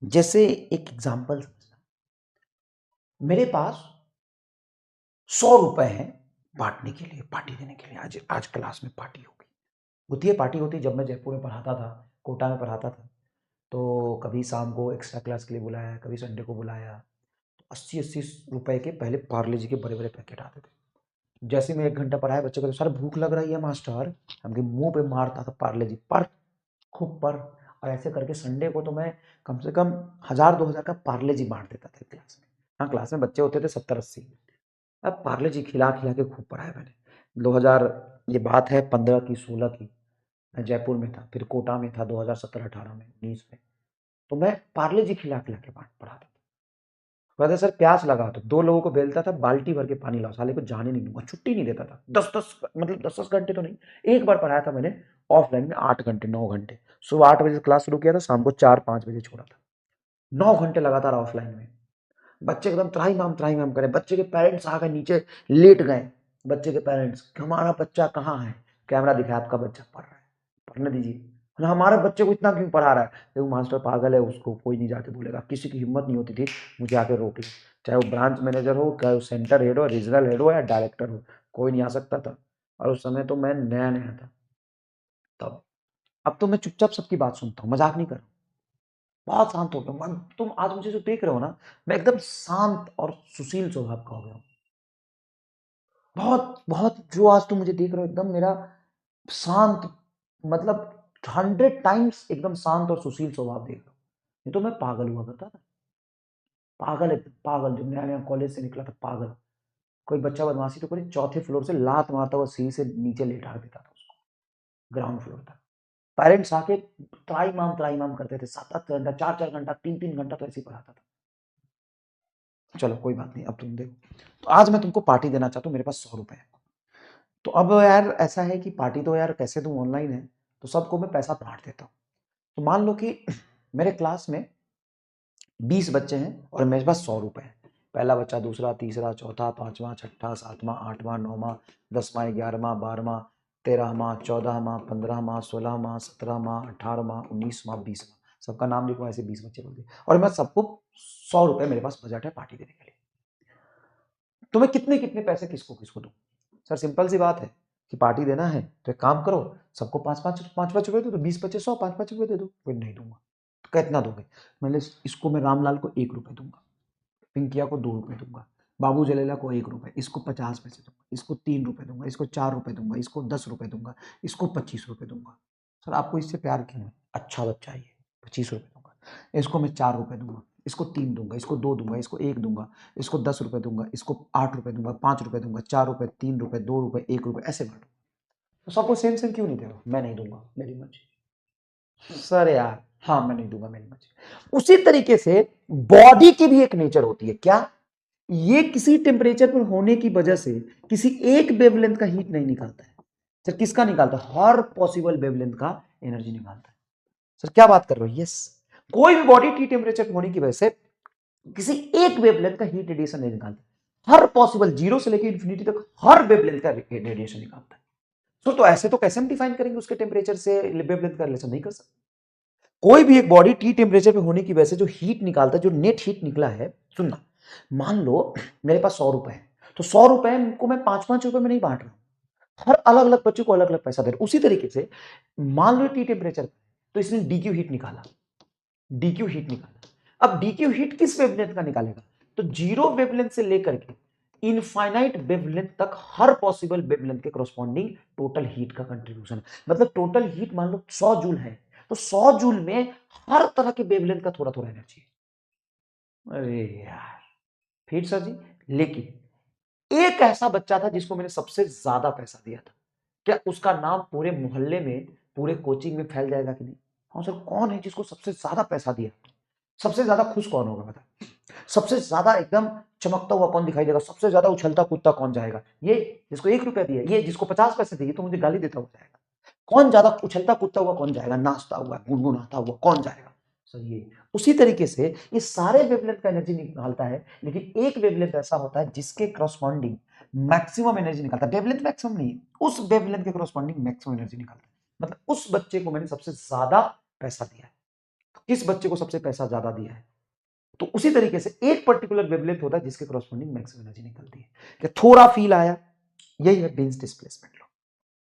जैसे एक एग्जाम्पल समझना, मेरे पास 100 रुपए हैं बांटने के लिए, पार्टी देने के लिए। आज आज क्लास में पार्टी होती है जब मैं जयपुर में पढ़ाता था, कोटा में पढ़ाता था, तो कभी शाम को एक्स्ट्रा क्लास के लिए बुलाया, कभी संडे को बुलाया। 80-80 रुपए के पहले पार्ले जी के बड़े बड़े पैकेट आते थे। जैसे मैं 1 घंटा पढ़ाया, बच्चे को सर भूख लग रही है मास्टर, हमके मुंह पे मारता था पार्ले जी, पर खूब पर। और ऐसे करके संडे को तो मैं कम से कम 1000-2000 का पार्ले जी बांट देता था क्लास में। हाँ, क्लास में बच्चे होते थे 70-80। अब पार्ले जी खिला खिला के खूब पढ़ाया मैंने। 2000, ये बात है 15 की 16 की, मैं जयपुर में था, फिर कोटा में था 2017-18 में, 19 में। तो मैं पार्ले जी खिला खिला के पढ़ाता था। कहते सर प्यास लगा, तो 2 लोगों को बेलता था, बाल्टी भर के पानी लाओ, साले को जाने नहीं दूंगा, छुट्टी नहीं देता था। 10-10 मतलब 10-10 घंटे तो नहीं, एक बार पढ़ाया था मैंने ऑफलाइन में 8 घंटे 9 घंटे। सुबह 8 बजे से क्लास शुरू किया था, शाम को 4-5 बजे छोड़ा था। 9 घंटे लगातार ऑफलाइन में। बच्चे एकदम त्राहिमाम करे, बच्चे के पेरेंट्स आ गए नीचे, लेट गए। बच्चे के पेरेंट्स, हमारा बच्चा कहाँ है? कैमरा दिखाया, आपका बच्चा पढ़ रहा है, पढ़ने दीजिए। हमारे बच्चे को इतना क्यों पढ़ा रहा है? देखो मास्टर पागल है, उसको कोई नहीं जाके बोलेगा। किसी की हिम्मत नहीं होती थी मुझे आके रोक ले, चाहे वो ब्रांच मैनेजर हो, चाहे वो सेंटर हेड हो, रीजनल हेड हो या डायरेक्टर हो, कोई नहीं आ सकता था। और उस समय तो मैं नया नया था तब। अब तो मैं चुपचाप सबकी बात सुनता हूँ, मजाक नहीं कर रहा हूँ। बहुत शांत हो गया मन। तुम आज मुझे जो देख रहे हो ना, मैं एकदम शांत और सुशील स्वभाव का हो गया हूँ। बहुत बहुत जो आज तुम मुझे देख रहे हो, एकदम मेरा शांत, मतलब 100 टाइम्स एकदम शांत और सुशील स्वभाव देख रहे हो। नहीं तो मैं पागल हुआ करता था, पागल एकदम पागल, जब नया नया कॉलेज से निकला था पागल। कोई बच्चा बदमाशी तो करे, चौथे फ्लोर से लात मारता हुआ सीढ़ी से नीचे लेटा देता था उसको, ग्राउंड फ्लोर तक। पेरेंट्स आके त्राई माम करते थे, 7-7 घंटा, 4-4 घंटा, 3-3 घंटा तो ऐसे ही पढ़ाता था। चलो कोई बात नहीं, अब तुम देखो। तो आज मैं तुमको पार्टी देना चाहता हूँ, मेरे पास 100 रुपए है। तो अब यार ऐसा है कि पार्टी तो यार कैसे दूं, ऑनलाइन है, तो सबको मैं पैसा बांट देता हूँ। तो मान लो कि मेरे क्लास में 20 बच्चे हैं और मेरे पास 100 रुपए है। पहला बच्चा, दूसरा, तीसरा, चौथा, पांचवा, छठा, सातवां, आठवां, नौवां, 10वां, 11वां, 12वां, 13वां, 14वां, 15वां, 16वां, 17वां, 18वां, 19वां, 20वां, सबका नाम लिखो, ऐसे 20 बच्चे बोल दिए। और मैं सबको 100 रुपए, मेरे पास बजट है पार्टी देने के लिए। तो मैं कितने कितने पैसे किसको किसको दूं? सर सिंपल सी बात है कि पार्टी देना है तो एक काम करो, सबको 5-5 रुपए दो, तो 20 बच्चे 100, 5-5 रुपए दे दो। फिर नहीं दूंगा। तो कितना दोगे? मैंने इसको, मैं रामलाल को 1 रुपए दूंगा, पिंकिया को 2 रुपए दूंगा, बाबू जलेला को 1 रुपए, इसको 50 पैसे दूंगा, इसको 3 रुपए दूंगा, इसको 4 रुपए दूंगा, इसको 10 रुपए दूंगा, इसको 25 रुपए दूंगा। सर आपको इससे प्यार क्यों है? अच्छा बच्चा है ये, 25 रुपए दूंगा। इसको मैं 4 रुपए दूंगा, इसको 3 दूंगा, इसको 2 दूंगा, इसको 1 दूंगा, इसको 10 रुपए दूंगा, इसको 8 रुपए दूंगा, 5 रुपए दूंगा, 4 रुपए, 3 रुपए, 2 रुपए, 1 रुपए, ऐसे बांटो। तो सबको सेम सेम क्यों नहीं दे रहा हूं? मैं नहीं दूंगा, मेरी मर्जी। सर यार, हाँ मैं नहीं दूंगा, मेरी मर्जी। उसी तरीके से बॉडी की भी एक नेचर होती है, क्या? ये किसी टेम्परेचर पर होने की वजह से किसी एक वेवलेंथ का हीट नहीं निकालता है। सर किसका निकालता है? हर पॉसिबल वेवलेंथ का एनर्जी निकालता है। सर क्या बात कर रहे हो? यस, कोई भी बॉडी टी टेम्परेचर पर होने की वजह से किसी एक वेवलेंथ का हीट रेडिएशन नहीं निकालता। हर पॉसिबल, जीरो से लेकर इंफिनिटी तक हर वेवलेंथ का रेडिएशन निकालता है। तो ऐसे तो कैसे हम डिफाइन करेंगे उसके टेम्परेचर से वेवलेंथ का रिलेशन? नहीं कर सकते। कोई भी एक बॉडी टी टेम्परेचर पे होने की वजह से जो हीट निकालता है, जो नेट हीट निकला है, सुनना, मान लो मेरे पास 100 रुपए है, तो 100 रुपए को मैं 5-5 रुपए में नहीं बांट रहा हूं, हर अलग अलग बच्चे को अलग अलग पैसा दे रहा हूं। उसी तरीके से मान लो टी टेम्परेचर, तो इसने डीक्यू हीट निकाला, डीक्यू हीट निकाला। अब डीक्यू हीट किस वेवलेंथ का निकालेगा? तो जीरो वेवलेंथ से लेकर के इनफाइनाइट वेवलेंथ तक हर पॉसिबल वेवलेंथ के कॉरस्पॉन्डिंग टोटल हीट का कंट्रीब्यूशन। मतलब टोटल हीट मान लो 100 जूल है, तो 100 जूल में हर तरह के वेवलेंथ का थोड़ा थोड़ा एनर्जी है। अरे यार, फिर सर जी, लेकिन एक ऐसा बच्चा था जिसको मैंने सबसे ज्यादा पैसा दिया था, क्या उसका नाम पूरे मोहल्ले में, पूरे कोचिंग में फैल जाएगा कि नहीं? हाँ सर, कौन है जिसको सबसे ज्यादा पैसा दिया? सबसे ज्यादा खुश कौन होगा बता? सबसे ज्यादा एकदम चमकता हुआ कौन दिखाई देगा? सबसे ज्यादा उछलता कूदता कौन जाएगा? ये जिसको 1 रुपया दिया, ये जिसको 50 पैसे दिए तो मुझे गाली देता हुआ जाएगा। कौन ज्यादा उछलता कूदता हुआ कौन जाएगा? नाचता हुआ, गुनगुनाता हुआ कौन जाएगा? सर ये। उसी तरीके से ये सारे वेवलेंथ का एनर्जी निकालता है, लेकिन एक वेवलेंथ ऐसा होता है जिसके करस्पॉन्डिंग मैक्सिमम एनर्जी निकालता है। वेवलेंथ मैक्सिमम नहीं, उस वेवलेंथ के करस्पॉन्डिंग मैक्सिमम एनर्जी निकालता है। मतलब उस बच्चे को मैंने सबसे ज्यादा पैसा दिया है। किस बच्चे को सबसे पैसा ज्यादा दिया है। तो उसी तरीके से एक पर्टिकुलर वेवलेंथ होता है जिसके क्रॉसपोंडिंग मैक्सिमम एनर्जी निकलती है। क्या थोड़ा फील आया? यही है बीन्स डिस्प्लेसमेंट।